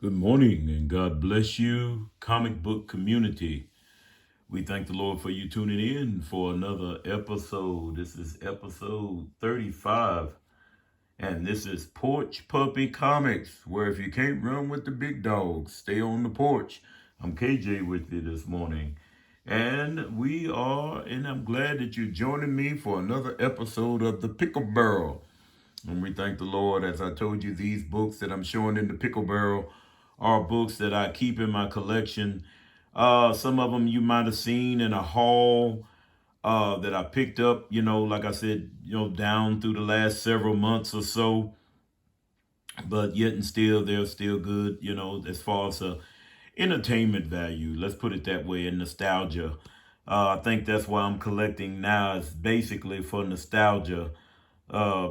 Good morning and God bless you, comic book community. We thank the Lord for you tuning in for another episode. This is episode 35, and this is Porch Puppy Comics, where if you can't run with the big dogs, stay on the porch. I'm KJ with you this morning, and I'm glad that you're joining me for another episode of the Pickle Barrel. And we thank the Lord. As I told you, these books that I'm showing in the Pickle Barrel are books that I keep in my collection. Some of them you might have seen in a haul that I picked up, like I said, down through the last several months or so. But yet and still, they're still good, as far as entertainment value. Let's put it that way, and nostalgia. I think that's why I'm collecting now. Is basically for nostalgia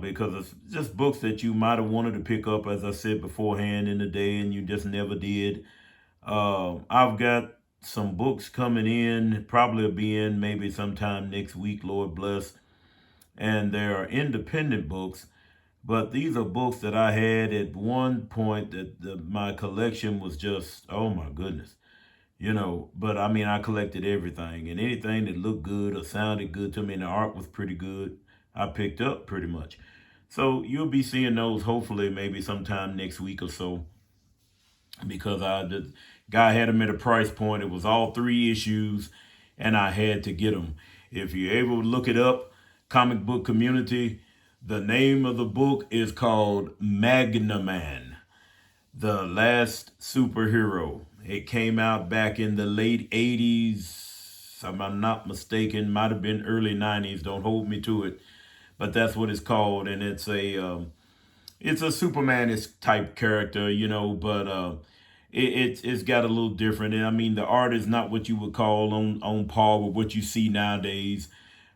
because it's just books that you might have wanted to pick up, as I said beforehand in the day, and you just never did. I've got some books coming in, probably will be in maybe sometime next week, Lord bless. And they are independent books, but these are books that I had at one point that my collection was just, oh my goodness. But I mean, I collected everything and anything that looked good or sounded good to me and the art was pretty good, I picked up pretty much. So you'll be seeing those hopefully maybe sometime next week or so because the guy had them at a price point. It was all three issues and I had to get them. If you're able to look it up, comic book community, the name of the book is called Magnaman, the Last Superhero. It came out back in the late 80s. If I'm not mistaken, might have been early 90s. Don't hold me to it. But that's what it's called. And it's a Superman type character, but it's got a little different. And I mean, the art is not what you would call on par with what you see nowadays,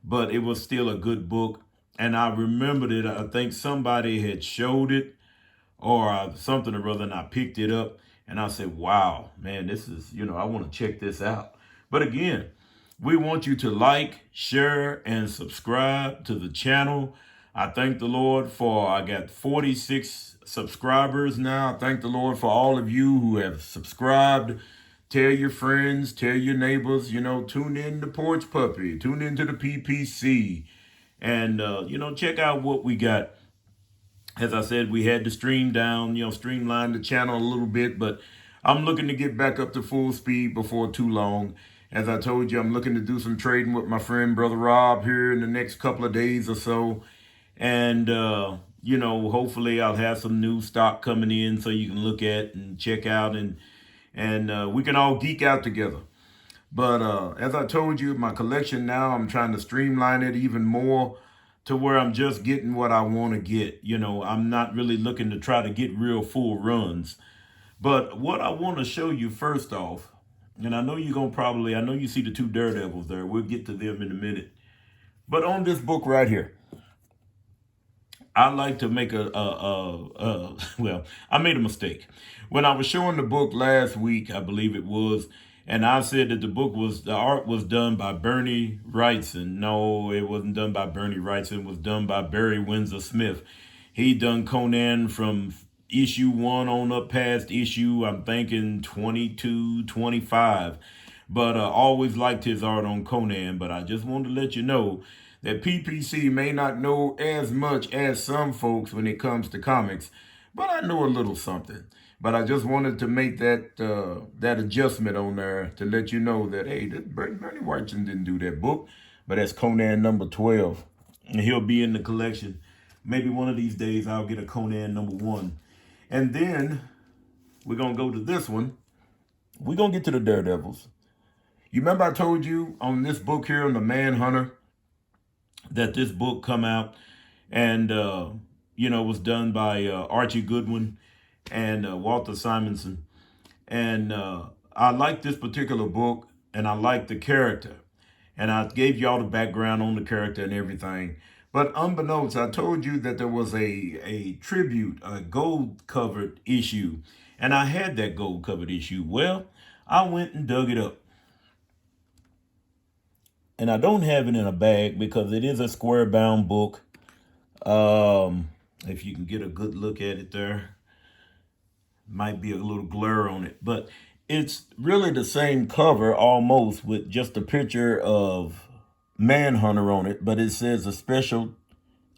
but it was still a good book. And I remembered it. I think somebody had showed it or something or other, and I picked it up and I said, wow, man, this is, I want to check this out. But again, we want you to like, share, and subscribe to the channel. I thank the Lord for, I got 46 subscribers now. I thank the Lord for all of you who have subscribed. Tell your friends, tell your neighbors, tune in to Porch Puppy, tune into the PPC, and, check out what we got. As I said, we had to stream down, streamline the channel a little bit, but I'm looking to get back up to full speed before too long. As I told you, I'm looking to do some trading with my friend, Brother Rob, here in the next couple of days or so. And, hopefully I'll have some new stock coming in so you can look at and check out and we can all geek out together. But as I told you, my collection now, I'm trying to streamline it even more to where I'm just getting what I want to get. I'm not really looking to try to get real full runs. But what I want to show you first off, and I know you're going to I know you see the two Daredevils there. We'll get to them in a minute. But on this book right here, I like to make well, I made a mistake. When I was showing the book last week, I believe it was, and I said that the art was done by Bernie Wrightson. No, it wasn't done by Bernie Wrightson. It was done by Barry Windsor Smith. He done Conan from issue 1 on up past issue, I'm thinking 22, 25. But always liked his art on Conan. But I just wanted to let you know that PPC may not know as much as some folks when it comes to comics, but I know a little something. But I just wanted to make that adjustment on there to let you know that, hey, Bernie Wrightson didn't do that book, but that's Conan number 12. And he'll be in the collection. Maybe one of these days I'll get a Conan number 1. And then we're going to go to this one. We're going to get to the Daredevils. You remember I told you on this book here on the Manhunter that this book come out and, was done by Archie Goodwin and Walter Simonson. And I like this particular book and I like the character. And I gave y'all the background on the character and everything. But unbeknownst, I told you that there was a tribute, a gold covered issue. And I had that gold covered issue. Well, I went and dug it up. And I don't have it in a bag because it is a square bound book. If you can get a good look at it there. Might be a little glare on it, but it's really the same cover almost with just a picture of Manhunter on it, but it says a special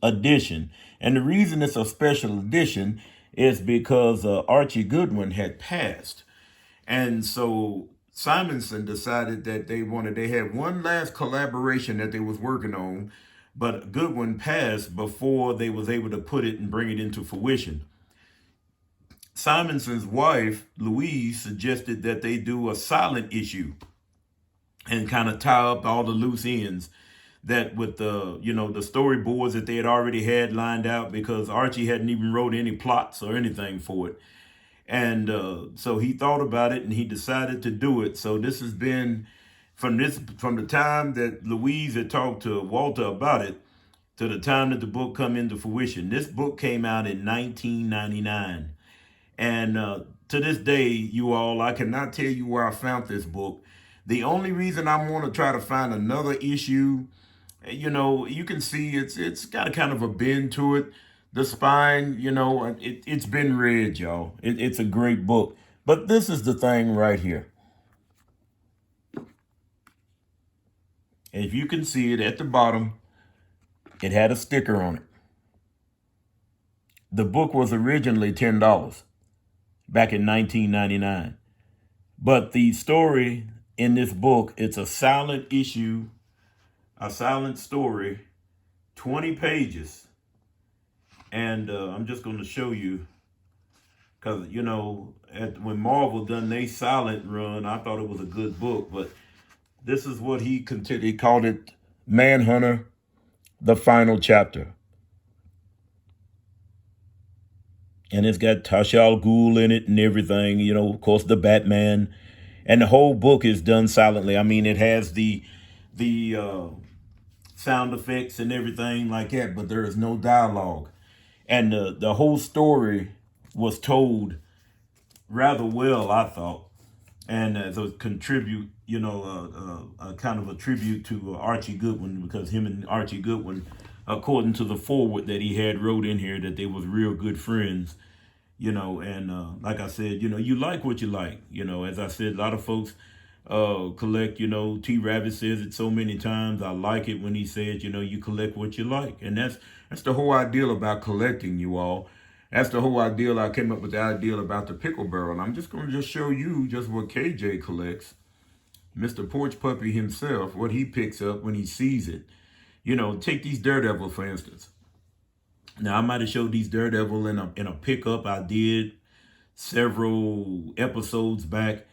edition. And the reason it's a special edition is because Archie Goodwin had passed. And so Simonson decided that they had one last collaboration that they was working on, but Goodwin passed before they was able to put it and bring it into fruition. Simonson's wife, Louise, suggested that they do a silent issue and kind of tie up all the loose ends that with the storyboards that they had already had lined out, because Archie hadn't even wrote any plots or anything for it. And so he thought about it and he decided to do it. So this has been from the time that Louise had talked to Walter about it to the time that the book come into fruition. This book came out in 1999. And to this day, you all, I cannot tell you where I found this book. The only reason I want to try to find another issue, you can see it's got a kind of a bend to it. The spine, it's been read, y'all. It's a great book. But this is the thing right here. If you can see it at the bottom, it had a sticker on it. The book was originally $10 back in 1999. But the story in this book, it's a silent issue, a silent story, 20 pages. And I'm just going to show you, because, when Marvel done they silent run, I thought it was a good book. But this is what he called it, Manhunter, the final chapter. And it's got Tasha Al Ghul in it and everything, of course, the Batman. And the whole book is done silently. I mean, it has the sound effects and everything like that, but there is no dialogue. And the whole story was told rather well, I thought. And as a contribute, a kind of a tribute to Archie Goodwin, because him and Archie Goodwin, according to the foreword that he had wrote in here, that they was real good friends, and like I said, you like what you like. As I said, a lot of folks collect, T. Rabbit says it so many times. I like it when he says, you collect what you like. And that's the whole ideal about collecting, you all. That's the whole ideal. I came up with the ideal about the pickle barrel. And I'm just going to just show you just what KJ collects. Mr. Porch Puppy himself, what he picks up when he sees it. Take these Daredevil, for instance. Now, I might have showed these Daredevil in a pickup I did several episodes back.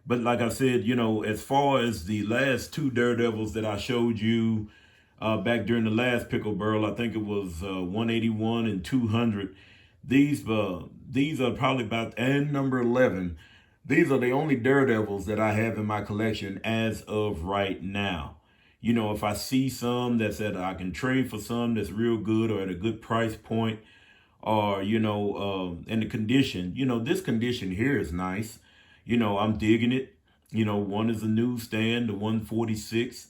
But like I said, as far as the last two Daredevils that I showed you back during the last Pickle Barrel, I think it was 181 and 200. These are probably about, and number 11. These are the only Daredevils that I have in my collection as of right now. If I see some that's I can trade for some that's real good or at a good price point, or, and the condition, this condition here is nice. I'm digging it. One is a newsstand, the 146.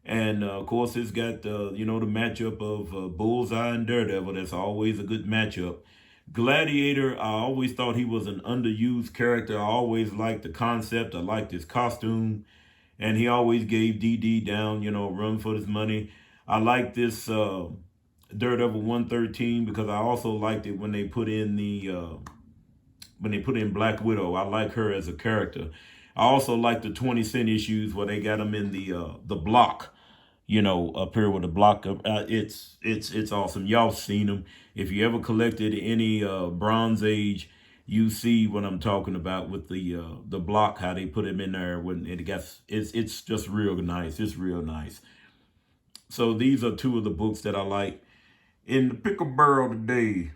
And of course, it's got, the matchup of Bullseye and Daredevil. That's always a good matchup. Gladiator, I always thought he was an underused character. I always liked the concept. I liked his costume. And he always gave DD down, run for his money. I like this Daredevil 113 because I also liked it when they put in Black Widow. I like her as a character. I also like the 20-cent issues where they got them in the block, up here with the block. It's awesome. Y'all seen them. If you ever collected any Bronze Age, you see what I'm talking about with the block, how they put them in there when it's just real nice. It's real nice. So these are two of the books that I like in the Pickle Barrel today.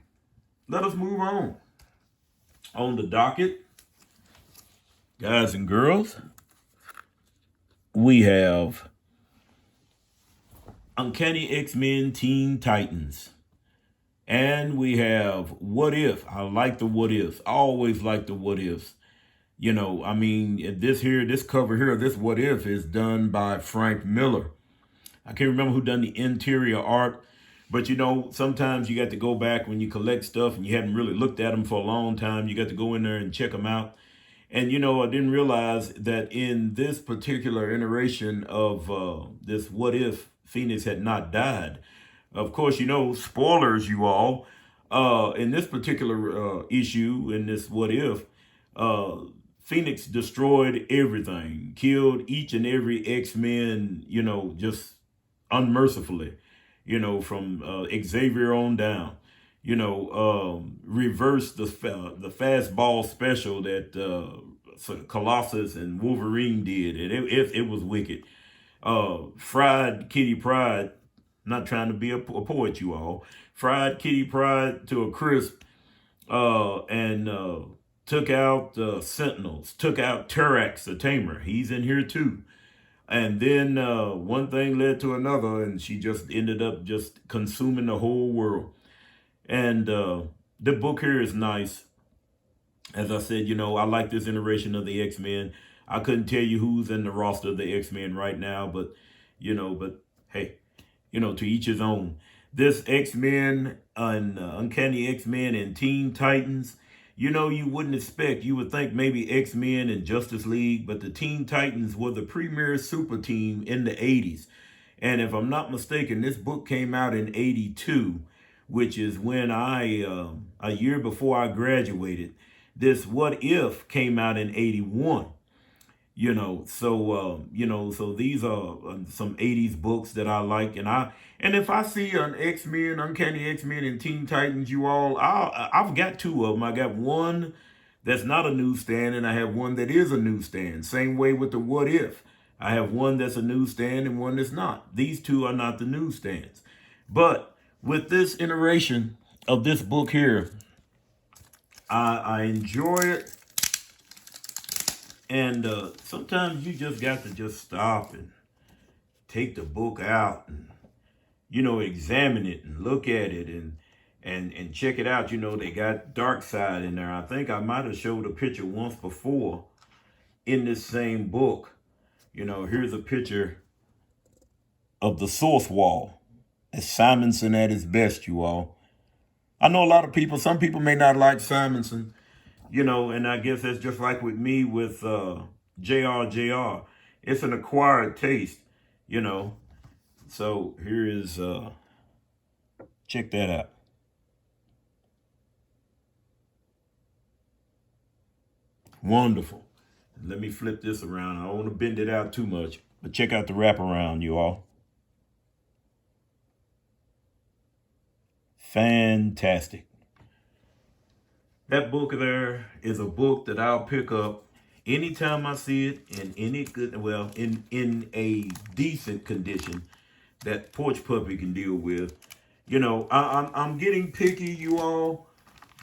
Let us move on. On the docket, guys and girls, we have Uncanny X-Men Teen Titans. And we have What If. I like the What Ifs. I always like the What Ifs. This cover here, this What If is done by Frank Miller. I can't remember who done the interior art, But sometimes you got to go back when you collect stuff and you haven't really looked at them for a long time. You got to go in there and check them out. And I didn't realize that in this particular iteration of this What If Phoenix had not died. Of course, spoilers, you all. In this particular issue, in this What If, uh, Phoenix destroyed everything, killed each and every X-Men, just unmercifully, from Xavier on down. Reversed the fastball special that Colossus and Wolverine did, and it was wicked. Fried Kitty Pryde, not trying to be a poet, you all. Fried Kitty Pryde to a crisp, and took out Sentinels, took out Terax the Tamer. He's in here too. And then one thing led to another, and she just ended up just consuming the whole world. And the book here is nice. As I said, I like this iteration of the X-Men. I couldn't tell you who's in the roster of the X-Men right now, but hey, to each his own. This X-Men and Uncanny X-Men and Teen Titans, you wouldn't expect. You would think maybe X-Men and Justice League, but the Teen Titans were the premier super team in the 80s. And if I'm not mistaken, this book came out in 82, which is when a year before I graduated. This What If came out in 81. So these are some 80s books that I like, and if I see an X-Men, Uncanny X-Men and Teen Titans, you all, I've got two of them. I got one that's not a newsstand, and I have one that is a newsstand. Same way with the What If. I have one that's a newsstand and one that's not. These two are not the newsstands. But with this iteration of this book here, I enjoy it. And sometimes you just got to just stop and take the book out and, examine it and look at it and check it out. They got Dark Side in there. I think I might have showed a picture once before in this same book. Here's a picture of the Source Wall. It's Simonson at his best, you all. I know a lot of people, some people may not like Simonson. And I guess that's just like with me with JR. It's an acquired taste, So here is, check that out. Wonderful. Let me flip this around. I don't want to bend it out too much, but check out the wraparound, you all. Fantastic. That book there is a book that I'll pick up anytime I see it in a decent condition that Porch Puppy can deal with. I'm getting picky, you all,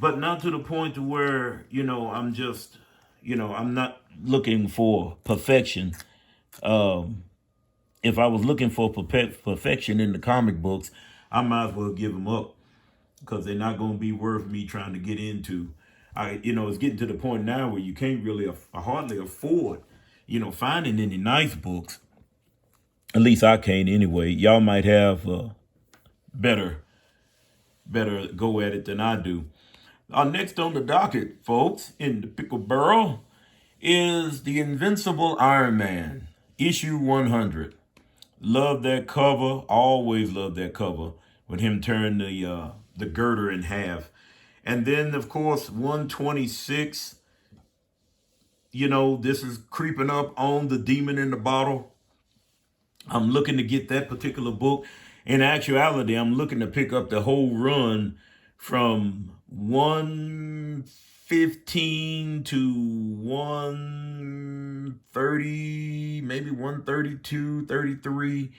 but not to the point to where, I'm just, I'm not looking for perfection. If I was looking for perfection in the comic books, I might as well give them up, because they're not going to be worth me trying to get into. It's getting to the point now where you can't really hardly afford, finding any nice books. At least I can't anyway. Y'all might have better go at it than I do. Next on the docket, folks, in the Pickle Barrel is the Invincible Iron Man, issue 100. Love that cover. Always love that cover with him turn the girder in half. And then, of course, 126, this is creeping up on the Demon in the Bottle. I'm looking to get that particular book. In actuality, I'm looking to pick up the whole run from 115 to 130, maybe 132, 33,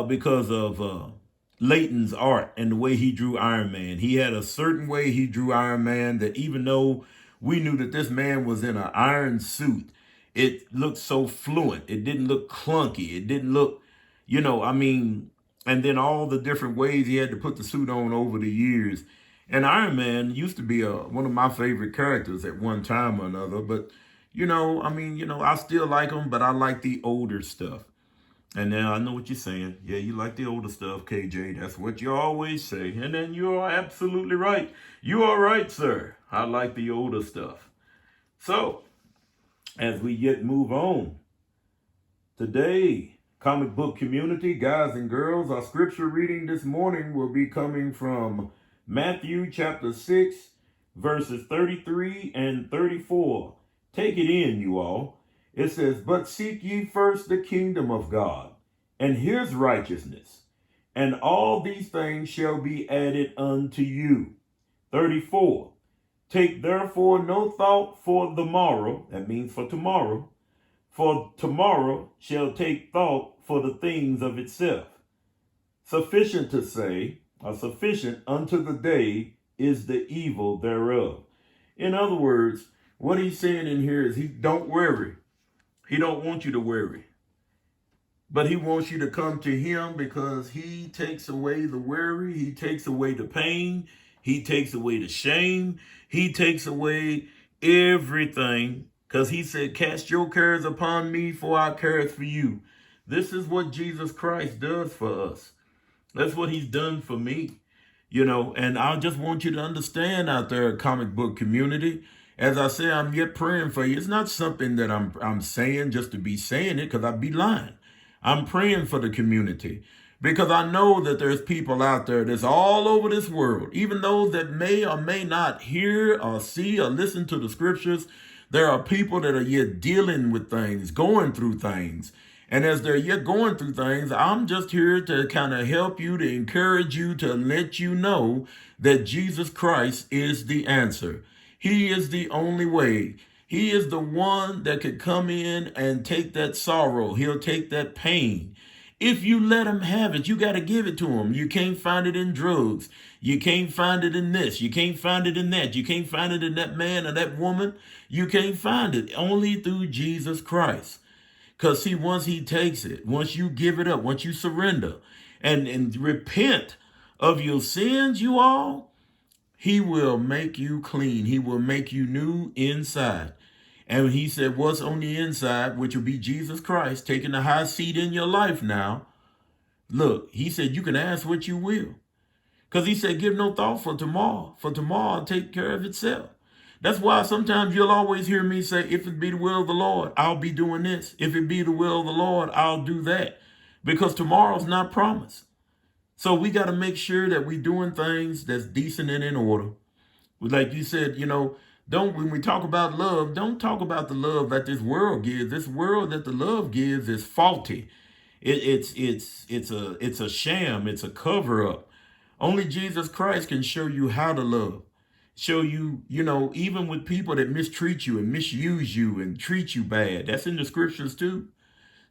because of Layton's art and the way he drew Iron Man. He had a certain way he drew Iron Man that even though we knew that this man was in an iron suit, it looked so fluent. It didn't look clunky. It didn't look, and then all the different ways he had to put the suit on over the years. And Iron Man used to be one of my favorite characters at one time or another. But, I still like him, but I like the older stuff. And now I know what you're saying. Yeah, you like the older stuff, KJ. That's what you always say. And then you are absolutely right. You are right, sir. I like the older stuff. So, as we yet move on, today, comic book community, guys and girls, our scripture reading this morning will be coming from Matthew chapter 6, verses 33 and 34. Take it in, you all. It says, "But seek ye first the kingdom of God and his righteousness, and all these things shall be added unto you." 34. "Take therefore no thought for the morrow," that means for tomorrow, "for tomorrow shall take thought for the things of itself. Sufficient to say, or sufficient unto the day is the evil thereof." In other words, what he's saying in here is he don't worry. He don't want you to worry. But he wants you to come to him because he takes away the worry. He takes away the pain. He takes away the shame. He takes away everything because he said, "Cast your cares upon me, for I care for you." This is what Jesus Christ does for us. That's what he's done for me. And I just want you to understand out there, comic book community. As I say, I'm yet praying for you. It's not something that I'm saying just to be saying it because I'd be lying. I'm praying for the community because I know that there's people out there that's all over this world, even those that may or may not hear or see or listen to the scriptures. There are people that are yet dealing with things, going through things. And as they're yet going through things, I'm just here to kind of help you, to encourage you, to let you know that Jesus Christ is the answer. He is the only way. He is the one that could come in and take that sorrow. He'll take that pain. If you let him have it, you got to give it to him. You can't find it in drugs. You can't find it in this. You can't find it in that. You can't find it in that man or that woman. You can't find it only through Jesus Christ. Because see, once he takes it, once you give it up, once you surrender and repent of your sins, you all, he will make you clean. He will make you new inside. And he said, what's on the inside, which will be Jesus Christ, taking the high seat in your life now. Look, he said, you can ask what you will. Because he said, give no thought for tomorrow. For tomorrow will take care of itself. That's why sometimes you'll always hear me say, if it be the will of the Lord, I'll be doing this. If it be the will of the Lord, I'll do that. Because tomorrow's not promised. So we got to make sure that we're doing things that's decent and in order. Like you said, when we talk about love, don't talk about the love that this world gives. This world that the love gives is faulty. It's a sham. It's a cover up. Only Jesus Christ can show you how to love. Show you, even with people that mistreat you and misuse you and treat you bad. That's in the scriptures too.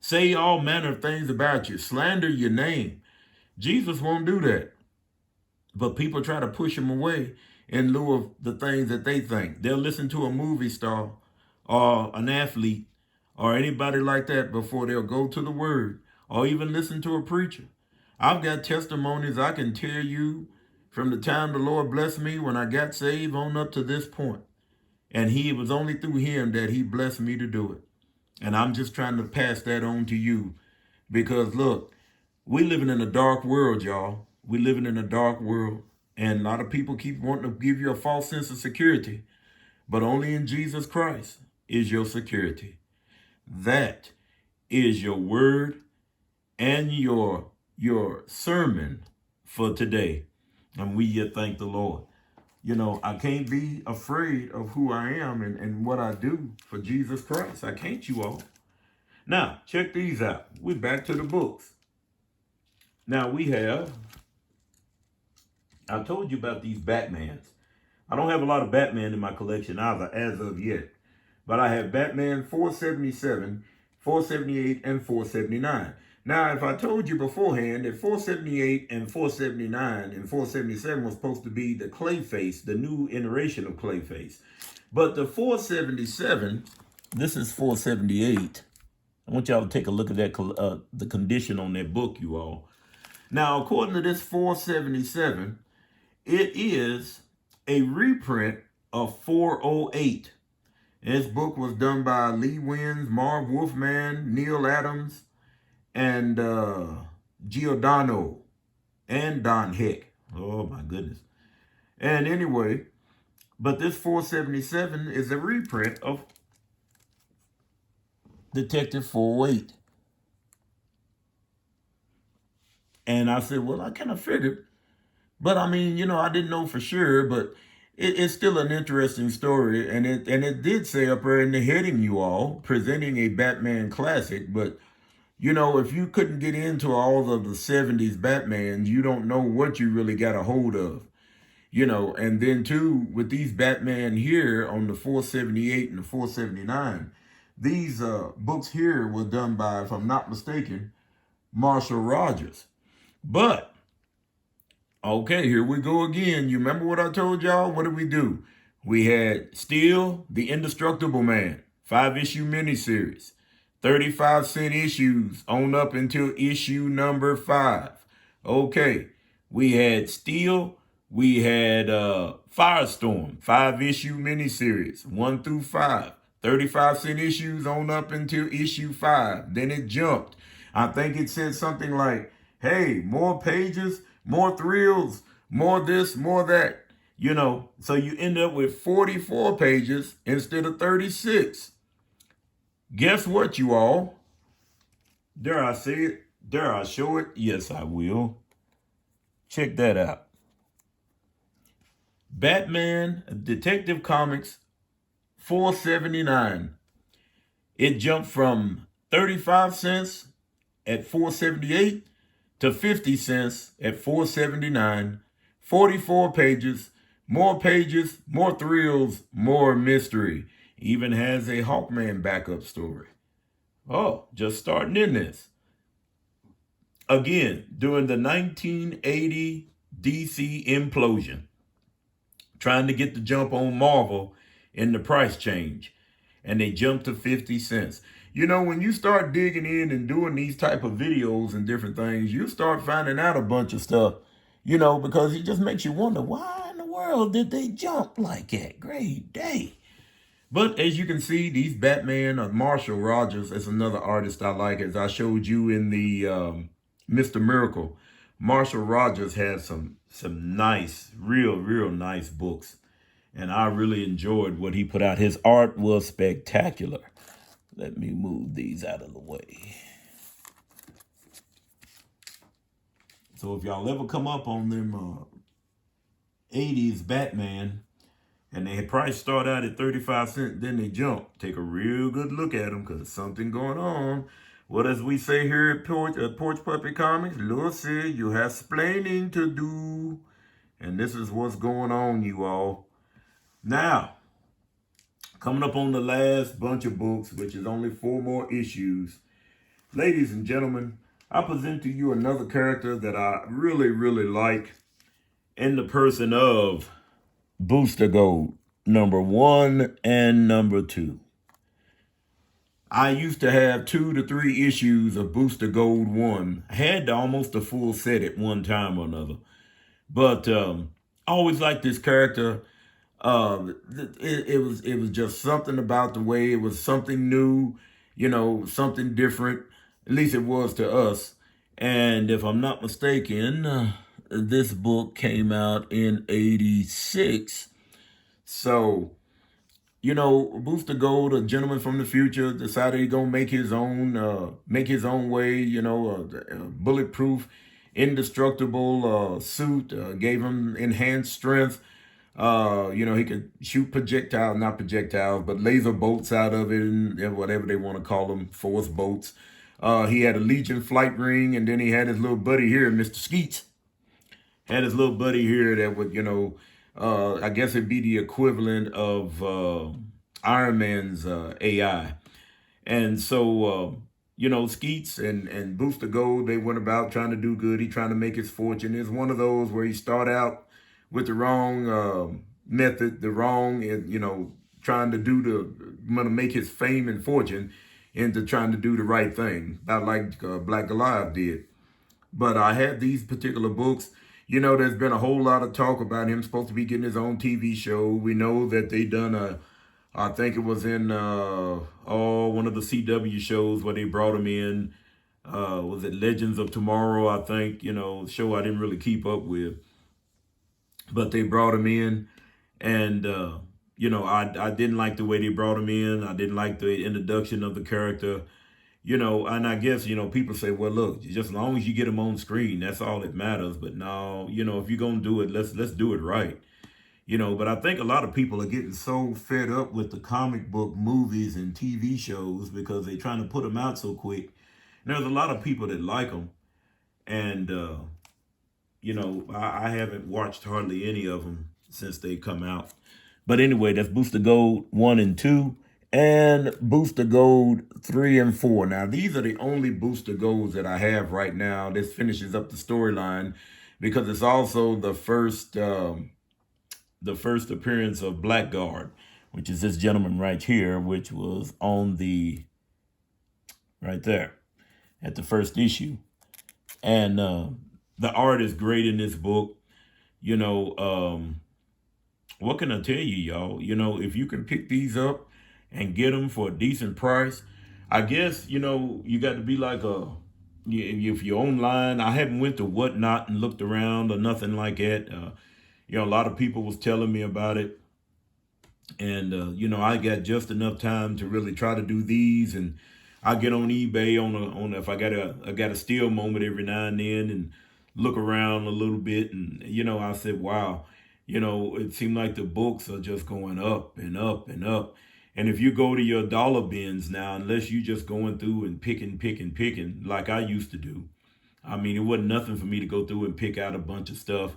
Say all manner of things about you. Slander your name. Jesus won't do that. But people try to push him away in lieu of the things that they think. They'll listen to a movie star or an athlete or anybody like that before they'll go to the word or even listen to a preacher. I've got testimonies I can tell you from the time the Lord blessed me when I got saved on up to this point. And it was only through him that he blessed me to do it. And I'm just trying to pass that on to you because look, we living in a dark world, y'all. We living in a dark world. And a lot of people keep wanting to give you a false sense of security. But only in Jesus Christ is your security. That is your word and your sermon for today. And we yet thank the Lord. I can't be afraid of who I am and what I do for Jesus Christ. I can't, you all. Now, check these out. We're back to the books. Now I told you about these Batmans. I don't have a lot of Batman in my collection either as of yet. But I have Batman 477, 478, and 479. Now, if I told you beforehand that 478 and 479 and 477 was supposed to be the Clayface, the new iteration of Clayface. But the 477, this is 478. I want y'all to take a look at that, the condition on that book, you all. Now, according to this 477, it is a reprint of 408. This book was done by Lee Wins, Marv Wolfman, Neil Adams, and Giordano and Don Heck. Oh my goodness. And anyway, but this 477 is a reprint of Detective 408. And I said, well, I kind of figured. But I mean, I didn't know for sure, but it's still an interesting story. And it did say up there in the heading, you all, presenting a Batman classic. But, if you couldn't get into all of the 70s Batmans, you don't know what you really got a hold of. And then too, with these Batman here on the 478 and the 479, these books here were done by, if I'm not mistaken, Marshall Rogers. But, okay, here we go again. You remember what I told y'all? What did we do? We had Steel, the Indestructible Man, 5-issue miniseries, 35-cent issues on up until issue number 5. Okay, we had Steel. We had Firestorm, 5-issue miniseries, 1 through 5. 35-cent issues on up until issue 5. Then it jumped. I think it said something like, hey, more pages, more thrills, more this, more that. So you end up with 44 pages instead of 36. Guess what, you all? Dare I say it? Dare I show it? Yes, I will. Check that out. Batman Detective Comics 479. It jumped from 35 cents at 478 to 50 cents at 479. 44 pages, more thrills, more mystery. Even has a Hawkman backup story. Oh, just starting in this. Again, during the 1980 DC implosion, trying to get the jump on Marvel in the price change, and they jumped to 50 cents. When you start digging in and doing these type of videos and different things, you start finding out a bunch of stuff, because it just makes you wonder, why in the world did they jump like that? Great day. But as you can see, these Batman, Marshall Rogers is another artist I like. As I showed you in the Mr. Miracle, Marshall Rogers has some nice, real nice books. And I really enjoyed what he put out. His art was spectacular. Let me move these out of the way. So if y'all ever come up on them 80s Batman, and they price start out at 35 cents, then they jump. Take a real good look at them, because there's something going on. What as we say here at Porch Puppy Comics, Lord said you have splaining to do. And this is what's going on, you all. Now, coming up on the last bunch of books, which is only 4 more issues. Ladies and gentlemen, I present to you another character that I really like, in the person of Booster Gold, number 1 and number 2. I used to have 2 to 3 issues of Booster Gold 1. I had almost a full set at one time or another. But I always liked this character. It was just something about the way it was something new, something different. At least it was to us. And if I'm not mistaken, this book came out in '86. So, Booster Gold, a gentleman from the future, decided he's gonna make his own way. A bulletproof, indestructible suit. Gave him enhanced strength. He could shoot not projectiles, but laser bolts out of it, and whatever they want to call them, force bolts. He had a Legion flight ring, and then he had his little buddy here, Mr. Skeets. Had his little buddy here that would, I guess it'd be the equivalent of Iron Man's AI. And so, Skeets and Booster Gold, they went about trying to do good. He trying to make his fortune. It's one of those where he start out with the wrong method, trying to make his fame and fortune into trying to do the right thing, not like Black Goliath did. But I had these particular books. There's been a whole lot of talk about him supposed to be getting his own TV show. We know that they done I think it was in one of the CW shows where they brought him in. Was it Legends of Tomorrow? I think, show I didn't really keep up with, but they brought him in, and I didn't like the way they brought him in. I didn't like the introduction of the character. And I guess, people say, well, look, just as long as you get him on screen, that's all that matters. But no, if you're gonna do it, let's do it right. But I think a lot of people are getting so fed up with the comic book movies and TV shows because they're trying to put them out so quick. And there's a lot of people that like them, and I haven't watched hardly any of them since they come out. But anyway, that's Booster Gold 1 and 2 and Booster Gold 3 and 4. Now, these are the only Booster Golds that I have right now. This finishes up the storyline because it's also the first appearance of Blackguard, which is this gentleman right here, which was on right there at the first issue. And the art is great in this book. What can I tell you, y'all? If you can pick these up and get them for a decent price, I guess, you got to be like if you're online. I haven't went to Whatnot and looked around or nothing like that. A lot of people was telling me about it. And, I got just enough time to really try to do these. And I get on eBay if I got a steal moment every now and then and look around a little bit. And, I said, wow, it seemed like the books are just going up and up and up. And if you go to your dollar bins now, unless you just going through and picking like I used to do, I mean, it wasn't nothing for me to go through and pick out a bunch of stuff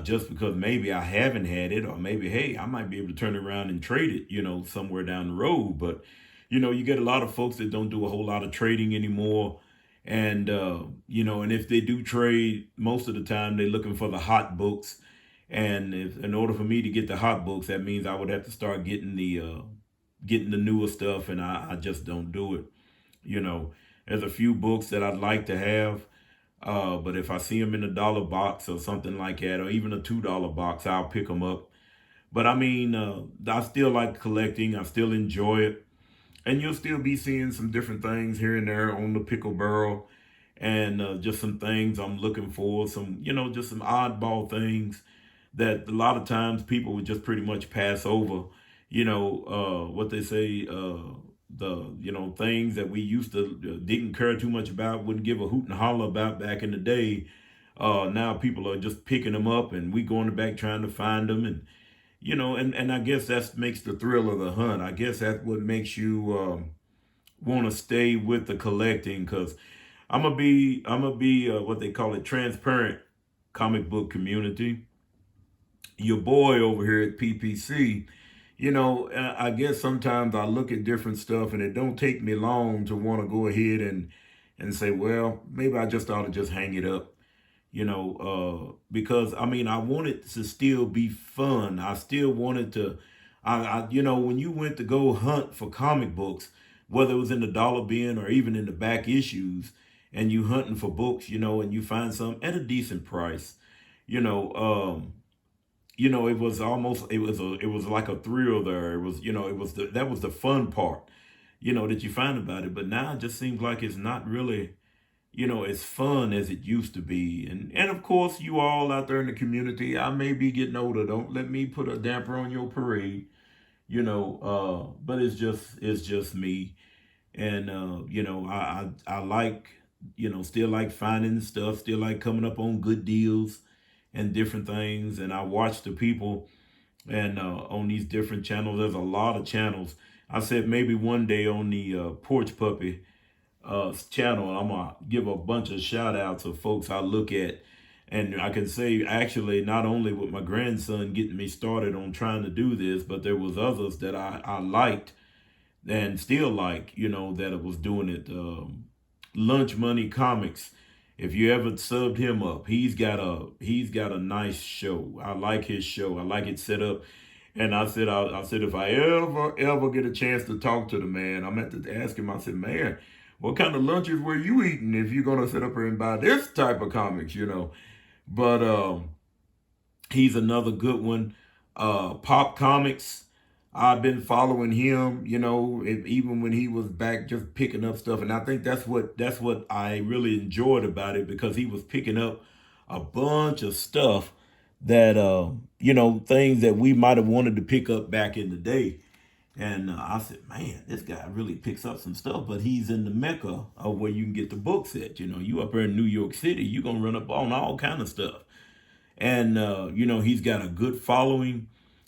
just because maybe I haven't had it, or maybe, hey, I might be able to turn it around and trade it, somewhere down the road. But, you get a lot of folks that don't do a whole lot of trading anymore. And, and if they do trade, most of the time they're looking for the hot books. And in order for me to get the hot books, that means I would have to start getting the newer stuff, and I just don't do it. There's a few books that I'd like to have. But if I see them in a dollar box or something like that, or even a $2 box, I'll pick them up. But I mean, I still like collecting. I still enjoy it. And you'll still be seeing some different things here and there on the Pickle Barrel. And just some things I'm looking for. Just some oddball things that a lot of times people would just pretty much pass over. What they say, things that we used to didn't care too much about, wouldn't give a hoot and holler about back in the day. Now people are just picking them up, and we going back trying to find them, and and I guess that makes the thrill of the hunt. I guess that's what makes you want to stay with the collecting, because I'm gonna be what they call it, transparent comic book community. Your boy over here at PPC. I guess sometimes I look at different stuff, and it don't take me long to want to go ahead and say, well, maybe I just ought to just hang it up, because I mean, I want it to still be fun. I still wanted to, when you went to go hunt for comic books, whether it was in the dollar bin or even in the back issues, and you hunting for books, and you find some at a decent price, you know, um, it was almost, it was like a thrill there. It was, that was the fun part, that you find about it. But now it just seems like it's not really, as fun as it used to be. And of course, you all out there in the community, I may be getting older. Don't let me put a damper on your parade, but it's just me. And I like, still like finding stuff, still like coming up on good deals and different things. And I watch the people and on these different channels. There's a lot of channels. I said maybe one day on the Porch Puppy channel, I'm gonna give a bunch of shout outs of folks I look at. And I can say, actually, not only with my grandson getting me started on trying to do this, but there was others that I liked and still like, that it was doing it. Lunch Money Comics. If you ever subbed him up, he's got a nice show. I like his show. I like it set up. And I said if I ever get a chance to talk to the man, I'm at to ask him. I said, man, what kind of lunches were you eating if you're gonna sit up here and buy this type of comics? But he's another good one. Pop Comics. I've been following him, even when he was back just picking up stuff. And I think that's what I really enjoyed about it, because he was picking up a bunch of stuff that things that we might have wanted to pick up back in the day. And I said, man, this guy really picks up some stuff, but he's in the mecca of where you can get the books at. You up here in New York City, you're going to run up on all kind of stuff. And, he's got a good following.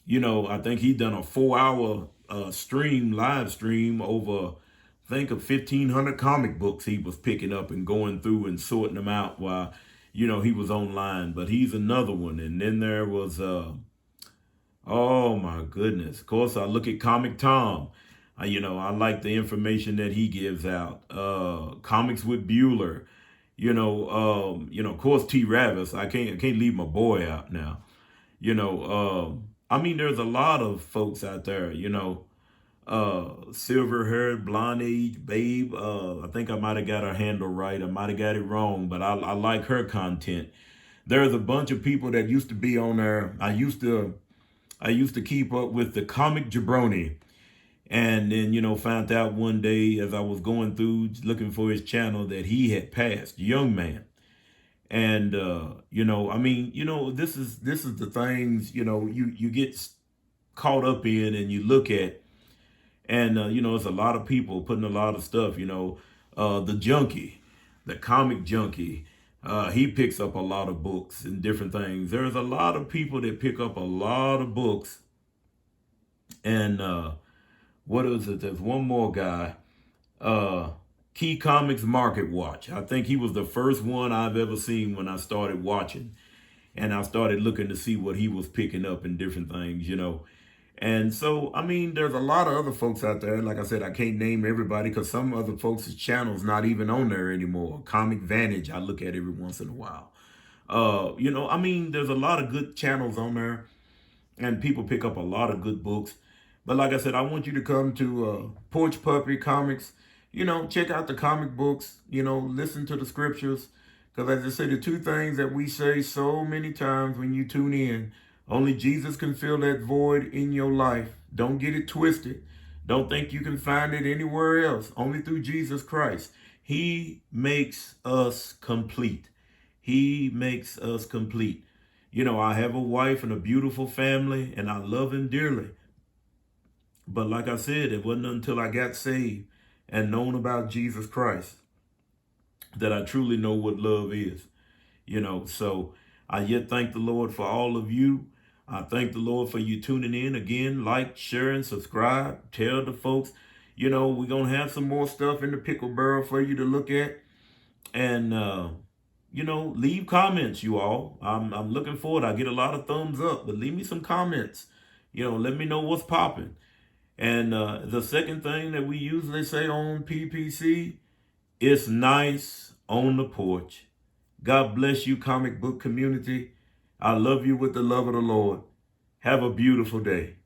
I think he done a 4 hour live stream over, I think, of 1,500 comic books he was picking up and going through and sorting them out while, he was online. But he's another one. And then there was, oh my goodness. Of course, I look at Comic Tom. I like the information that he gives out. Comics with Bueller. Of course, T. Ravis. I can't leave my boy out now. There's a lot of folks out there. Silver haired, blonde age babe. I think I might have got her handle right. I might have got it wrong, but I like her content. There's a bunch of people that used to be on there. I used to keep up with the Comic Jabroni. And then, found out one day as I was going through looking for his channel that he had passed, young man. And, this is the things, you get caught up in and you look at. And, it's a lot of people putting a lot of stuff, the junkie, the comic junkie. He picks up a lot of books and different things. There's a lot of people that pick up a lot of books. And, what is it? There's one more guy, Key Comics Market Watch. I think he was the first one I've ever seen when I started watching. And I started looking to see what he was picking up and different things, And so, there's a lot of other folks out there. Like I said, I can't name everybody because some other folks' channel's not even on there anymore. Comic Vantage, I look at every once in a while. There's a lot of good channels on there. And people pick up a lot of good books. But like I said, I want you to come to Porch Puppy Comics. Check out the comic books. Listen to the scriptures. Because as I say, the two things that we say so many times when you tune in, only Jesus can fill that void in your life. Don't get it twisted. Don't think you can find it anywhere else. Only through Jesus Christ. He makes us complete. He makes us complete. I have a wife and a beautiful family, and I love him dearly. But like I said, it wasn't until I got saved and known about Jesus Christ that I truly know what love is. So I yet thank the Lord for all of you. I thank the Lord for you tuning in. Again, like, share, and subscribe. Tell the folks, we're going to have some more stuff in the pickle barrel for you to look at. And, leave comments, you all. I'm looking forward. I get a lot of thumbs up, but leave me some comments. Let me know what's popping. And the second thing that we usually say on PPC, it's nice on the porch. God bless you, comic book community. I love you with the love of the Lord. Have a beautiful day.